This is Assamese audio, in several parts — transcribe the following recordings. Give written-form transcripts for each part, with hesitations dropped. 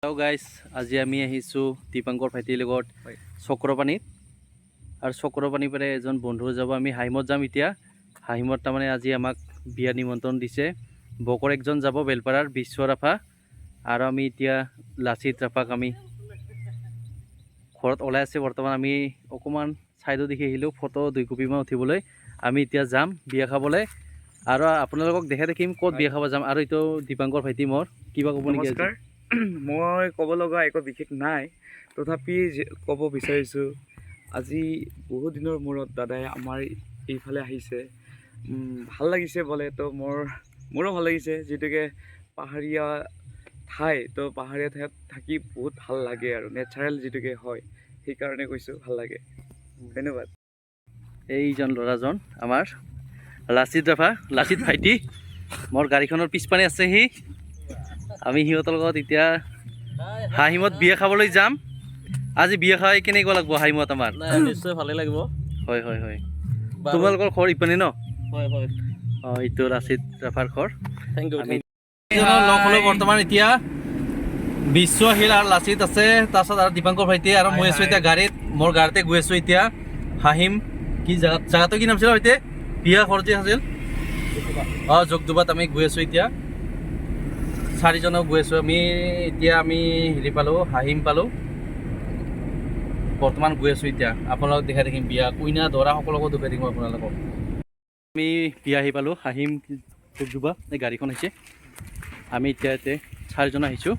Hello guys, আজি আমি আহিছো দীপাঙ্কৰ ভাইটিৰ লগত চক্ৰপানীত আৰু চক্ৰপানী পৰে এজন বন্ধু যাব আমি হাইমত যাম এতিয়া হাইমত তাৰমানে আজি আমাক বিয়া নিমন্ত্ৰণ দিছে বকৰ একজন যাব বেলপাৰাৰ বিশ্বৰাফা আৰু আমি এতিয়া লাচিত ৰাফাক আমি ঘৰত ওলাই আছে বৰ্তমান আমি অকমান সাইডো দেখি আহিলো ফটো 2 কপি মান উঠিবলৈ আমি এতিয়া যাম বিয়া খাবলৈ আৰু আপোনালোকক দেখা দেখিম ক'ত বিয়া খাব যাম আৰু ইটো দীপাঙ্কৰ ভাইটি মোৰ কিবা ক'ব নেকি আজি মই ক'ব লগা একো বিশেষ নাই তথাপি ক'ব বিচাৰিছোঁ আজি বহুত দিনৰ মূৰত দাদাই আমাৰ এইফালে আহিছে ভাল লাগিছে বলে তো মোৰো ভাল লাগিছে যেটোকে পাহাৰীয়া ঠাই তো পাহাৰীয়া ঠাইত থাকি বহুত ভাল লাগে আৰু নেচাৰেল যেটোকে হয় সেইকাৰণে কৈছোঁ ভাল লাগে ধন্যবাদ এইজন ল'ৰাজন আমাৰ লাচিত ৰাফা লাচিত ভাইটি মোৰ গাড়ীখনৰ পিছপানে আছে হি আমি হিহঁতৰ লগত এতিয়া হাইমত বিয়া খাবলৈ যাম আজি বিয়া খাই কেনেকুৱা লাগব হাইমত আমাৰ নিশ্চয় ভালে লাগিব হয় হয় হয় তোমালোকৰ ঘৰ ইপানে ন হয় হয় ইটো লাচিত ৰাফাৰ ঘৰ থ্যাংক ইউ আমি লগ হলো বৰ্তমান এতিয়া বিশ্ব আহিল আৰু লাচিত আছে তাৰপিছত আৰু দীপাঙ্কৰ ভাইটি আৰু মই আছো এতিয়া গাড়ীত মোৰ গাড়ীতে গৈ আছো এতিয়া হাহিম কি জাগাটো কি নাম ছিল এতিয়া বিয়া ঘৰ যে আছিল জগদুবাত আমি গৈ আছো এতিয়া 4 জন গৈ আছো আমি এতিয়া আমি হেৰি পালো হাহিম পালো বৰ্তমান গৈ আছো এতিয়া আপোনালোকক দেখাই দেখিম বিয়া কুইনা দৰা সকলোকে দেখাই দিম আপোনালোকক আমি বিয়া আহি পালো হাহিম জগদুবা এই গাড়ীখন আহিছে আমি এতিয়া 4 জন আহিছো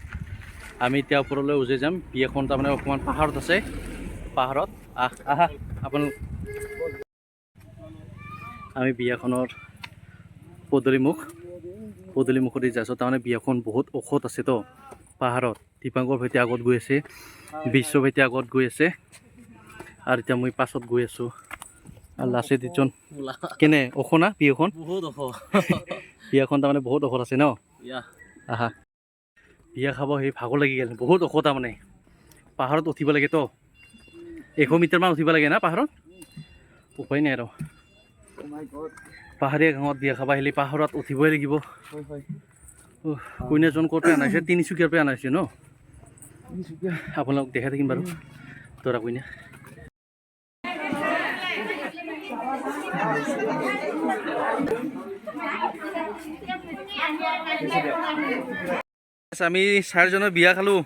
আমি এতিয়া ওপৰলৈ উজে যাম বিয়াখন তাৰমানে অকমান পাহাৰত আছে পাহাৰত আহা আপোনালোক আমি বিয়াখনৰ পদূলিমুখত যাইছোঁ তাৰমানে বিয়াখন বহুত ঔষধ আছে তো পাহাৰত দীপাঙ্কৰ ভাইটি আগত গৈ আছে বিশ্ব ভাইটি আগত গৈ আছে আৰু এতিয়া মই পাছত গৈ আছোঁ আৰু লাচিত ইজন কেনে ঔষ না বিয়াখন বহুত ঔষ বিয়াখন তাৰমানে বহুত ঔষধ আছে ন আহা বিয়া খাব সেই ভাগৰ লাগি গ'ল বহুত ঔষধ তাৰমানে পাহাৰত উঠিব লাগে তো 100 মিটাৰমান উঠিব লাগে না পাহাৰত উপায় নাই আৰু পাহাৰীয়া গাঁৱত বিয়া খাব আহিলে পাহাৰত উঠিবই লাগিব কইনাজন ক'ৰ পৰা আনাইছে তিনিচুকীয়াৰ পৰা আনাইছে ন আপোনালোক দেখাই থাকিম বাৰু দৰা কইনা আমি 4 জনৰ বিয়া খালো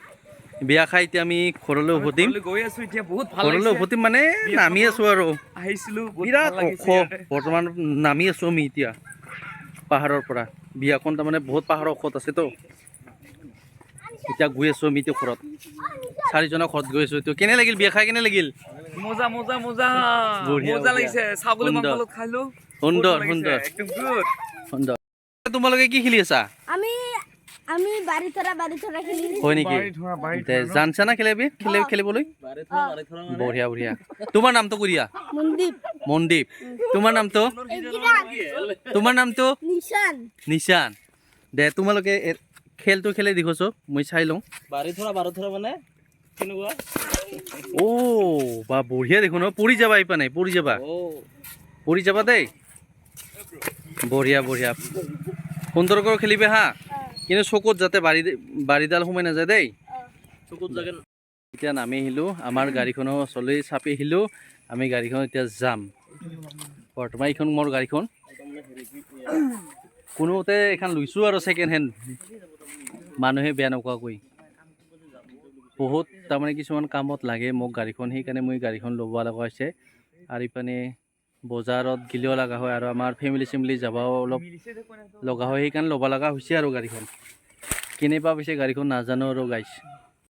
বিয়া খাই এতিয়া আমি ঘৰলৈ উভতিম গৈ আছো এতিয়া বহুত ভাল ঘৰলৈ উভতিম মানে নামি আছো আৰু আহিছিলো বিৰাট ওখ বৰ্তমান নামি আছো আমি এতিয়া পাহাৰৰ পৰা বিয়াখন তাৰমানে বহুত পাহাৰৰ ওখত আছে তো এতিয়া গৈ আছো আমি এতিয়া ঘৰত 4 জনৰ ঘৰত গৈ আছো তো কেনে লাগিল বিয়া খাই কেনে লাগিল মজা মজা মজা মজা লাগিছে ছাগলী মাংস খালো সুন্দৰ সুন্দৰ একদম গুড সুন্দৰ তোমালোকে কি খেলি আছা আমি বাড়ি থৰা খেলি হয় নেকি জানছা না খেলিবলৈ বঢ়িয়া বঢ়িয়া তোমাৰ নামটো কৰিয়া মনদীপ তোমাৰ নামটো নিশান দে তোমালোকে খেলটো খেলি দেখিছো মই চাই লওঁ বাৰি থৰা মানে কেনেকুৱা ও বা বঢ়িয়া দেখোন পৰি যাবা ইপানে পৰি যাবা দেই বঢ়িয়া বঢ়িয়া সুন্দৰকৈ খেলিবে হা কিন্তু চকুত যাতে বাৰীডাল সোমাই নাযায় দেই চকুত জাগে এতিয়া নামি আহিলোঁ আমাৰ গাড়ীখনো চলি চাপি আহিলোঁ আমি গাড়ীখন এতিয়া যাম বৰ্তমান এইখন মোৰ গাড়ীখন কোনোমতে এখন লৈছোঁ আৰু ছেকেণ্ড হেণ্ড মানুহে বেয়া নকৰাকৈ বহুত তাৰমানে কিছুমান কামত লাগে মোক গাড়ীখন সেইকাৰণে মই গাড়ীখন ল'ব লগা হৈছে আৰু ইপানে বজাৰত গিলেও লগা হয় আৰু আমাৰ ফেমিলি যাবও অলপ লগা হয় সেইকাৰণে ল'ব লগা হৈছে আৰু গাড়ীখন কেনেবা পিছে গাড়ীখন নাজানো আৰু গাইছ